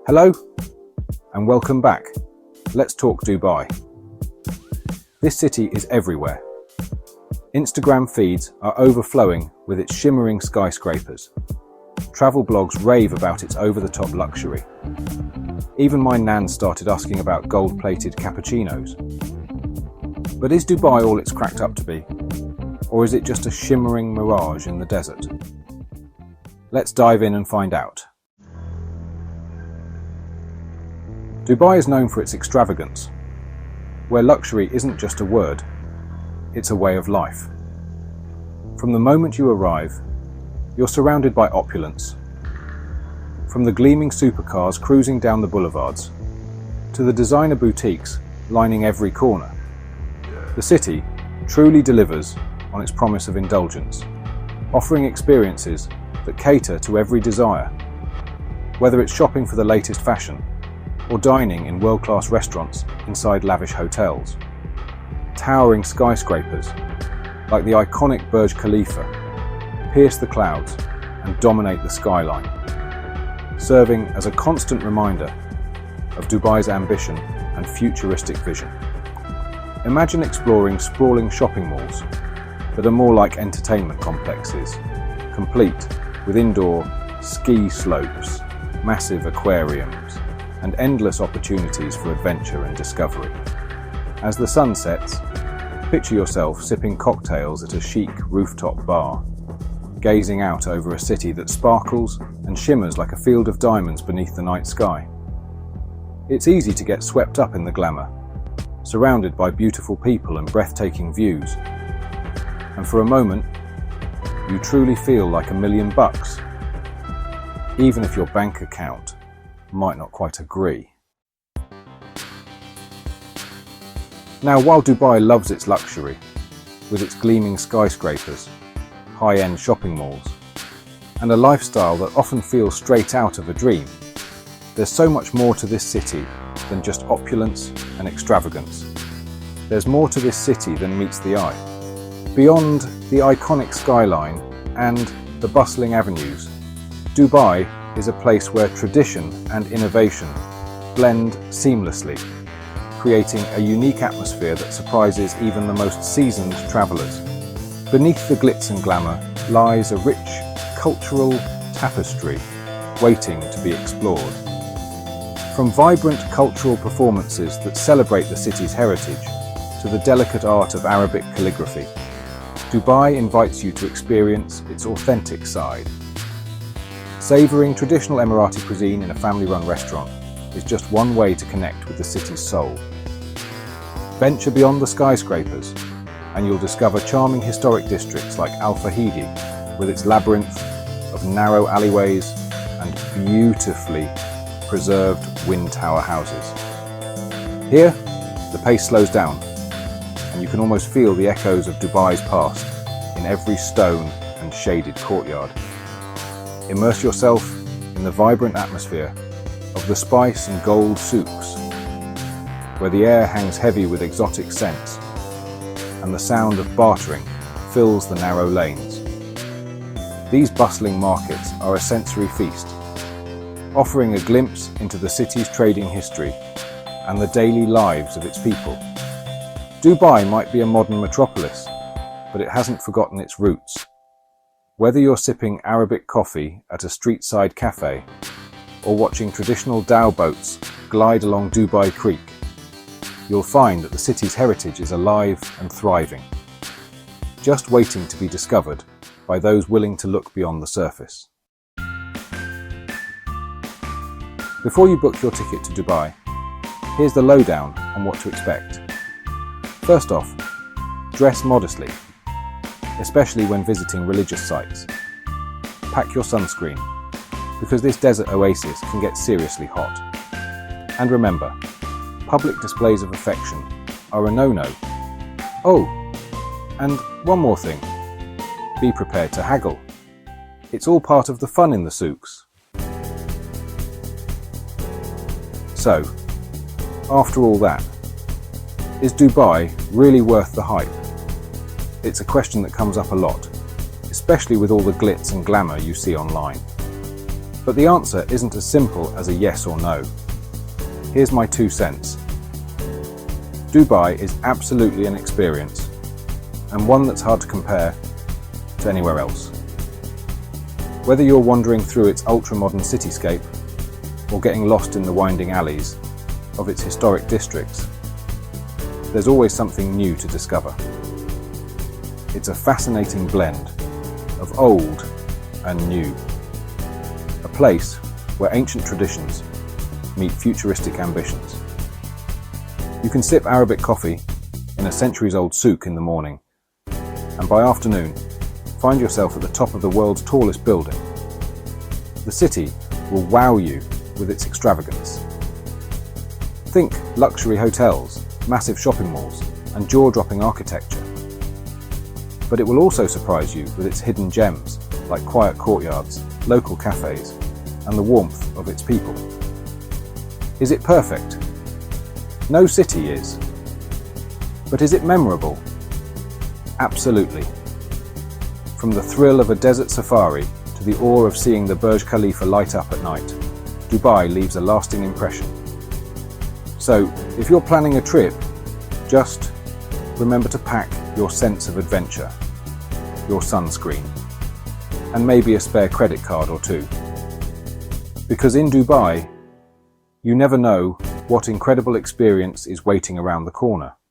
Hello and welcome back. Let's talk Dubai. This city is everywhere. Instagram feeds are overflowing with its shimmering skyscrapers. Travel blogs rave about its over-the-top luxury. Even my nan started asking about gold-plated cappuccinos. But is Dubai all it's cracked up to be? Or is it just a shimmering mirage in the desert? Let's dive in and find out. Dubai is known for its extravagance, where luxury isn't just a word, it's a way of life. From the moment you arrive, you're surrounded by opulence. From the gleaming supercars cruising down the boulevards, to the designer boutiques lining every corner, the city truly delivers on its promise of indulgence, offering experiences that cater to every desire. Whether it's shopping for the latest fashion, or dining in world-class restaurants inside lavish hotels. Towering skyscrapers, like the iconic Burj Khalifa, pierce the clouds and dominate the skyline, serving as a constant reminder of Dubai's ambition and futuristic vision. Imagine exploring sprawling shopping malls that are more like entertainment complexes, complete with indoor ski slopes, massive aquariums, and endless opportunities for adventure and discovery. As the sun sets, picture yourself sipping cocktails at a chic rooftop bar, gazing out over a city that sparkles and shimmers like a field of diamonds beneath the night sky. It's easy to get swept up in the glamour, surrounded by beautiful people and breathtaking views. And for a moment, you truly feel like $1 million, even if your bank account might not quite agree. Now, while Dubai loves its luxury, with its gleaming skyscrapers, high-end shopping malls, and a lifestyle that often feels straight out of a dream, there's so much more to this city than just opulence and extravagance. There's more to this city than meets the eye. Beyond the iconic skyline and the bustling avenues, Dubai is a place where tradition and innovation blend seamlessly, creating a unique atmosphere that surprises even the most seasoned travelers. Beneath the glitz and glamour lies a rich cultural tapestry waiting to be explored. From vibrant cultural performances that celebrate the city's heritage to the delicate art of Arabic calligraphy, Dubai invites you to experience its authentic side. Savouring traditional Emirati cuisine in a family-run restaurant is just one way to connect with the city's soul. Venture beyond the skyscrapers and you'll discover charming historic districts like Al Fahidi with its labyrinth of narrow alleyways and beautifully preserved wind tower houses. Here, the pace slows down and you can almost feel the echoes of Dubai's past in every stone and shaded courtyard. Immerse yourself in the vibrant atmosphere of the spice and gold souks, where the air hangs heavy with exotic scents and the sound of bartering fills the narrow lanes. These bustling markets are a sensory feast, offering a glimpse into the city's trading history and the daily lives of its people. Dubai might be a modern metropolis, but it hasn't forgotten its roots. Whether you're sipping Arabic coffee at a street-side cafe or watching traditional dhow boats glide along Dubai Creek, you'll find that the city's heritage is alive and thriving, just waiting to be discovered by those willing to look beyond the surface. Before you book your ticket to Dubai, here's the lowdown on what to expect. First off, dress modestly, especially when visiting religious sites. Pack your sunscreen, because this desert oasis can get seriously hot. And remember, public displays of affection are a no-no. Oh, and one more thing. Be prepared to haggle. It's all part of the fun in the souks. So, after all that, is Dubai really worth the hype? It's a question that comes up a lot, especially with all the glitz and glamour you see online. But the answer isn't as simple as a yes or no. Here's my 2 cents. Dubai is absolutely an experience, and one that's hard to compare to anywhere else. Whether you're wandering through its ultra-modern cityscape or getting lost in the winding alleys of its historic districts, there's always something new to discover. It's a fascinating blend of old and new. A place where ancient traditions meet futuristic ambitions. You can sip Arabic coffee in a centuries-old souk in the morning, and by afternoon, find yourself at the top of the world's tallest building. The city will wow you with its extravagance. Think luxury hotels, massive shopping malls, and jaw-dropping architecture. But it will also surprise you with its hidden gems, like quiet courtyards, local cafes, and the warmth of its people. Is it perfect? No city is. But is it memorable? Absolutely. From the thrill of a desert safari to the awe of seeing the Burj Khalifa light up at night, Dubai leaves a lasting impression. So, if you're planning a trip, just remember to pack your sense of adventure, your sunscreen, and maybe a spare credit card or two. Because in Dubai, you never know what incredible experience is waiting around the corner.